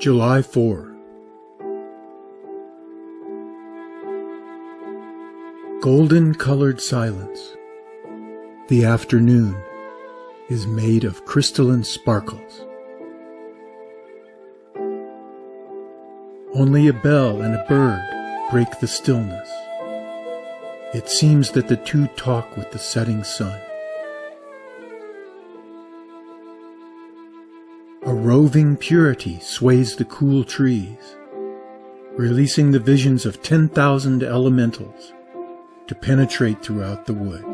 July 4. Golden-colored silence. The afternoon is made of crystalline sparkles. Only a bell and a bird break the stillness. It seems that the two talk with the setting sun. A roving purity sways the cool trees, releasing the visions of 10,000 elementals to penetrate throughout the wood.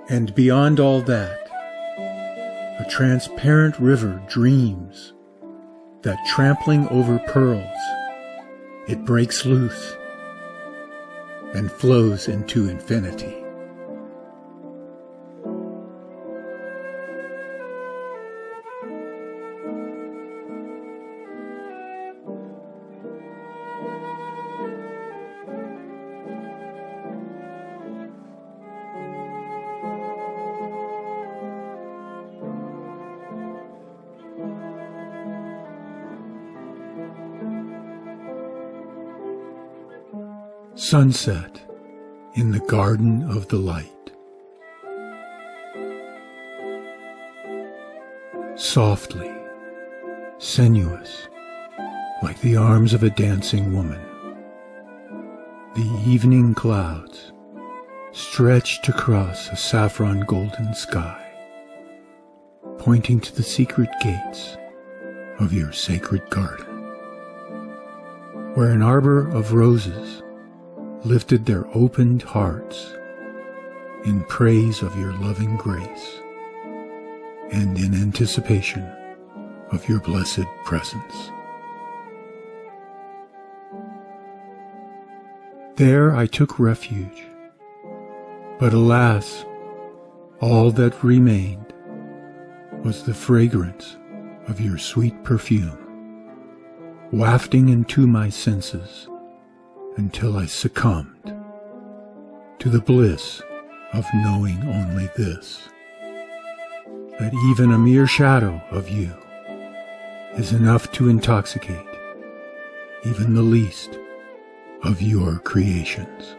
And beyond all that, a transparent river dreams that trampling over pearls, it breaks loose and flows into infinity. Sunset in the Garden of the Light. Softly, sinuous, like the arms of a dancing woman, the evening clouds stretched across a saffron golden sky, pointing to the secret gates of your sacred garden, where an arbor of roses lifted their opened hearts in praise of your loving grace and in anticipation of your blessed presence. There I took refuge, but alas, all that remained was the fragrance of your sweet perfume, wafting into my senses until I succumbed to the bliss of knowing only this, that even a mere shadow of you is enough to intoxicate even the least of your creations.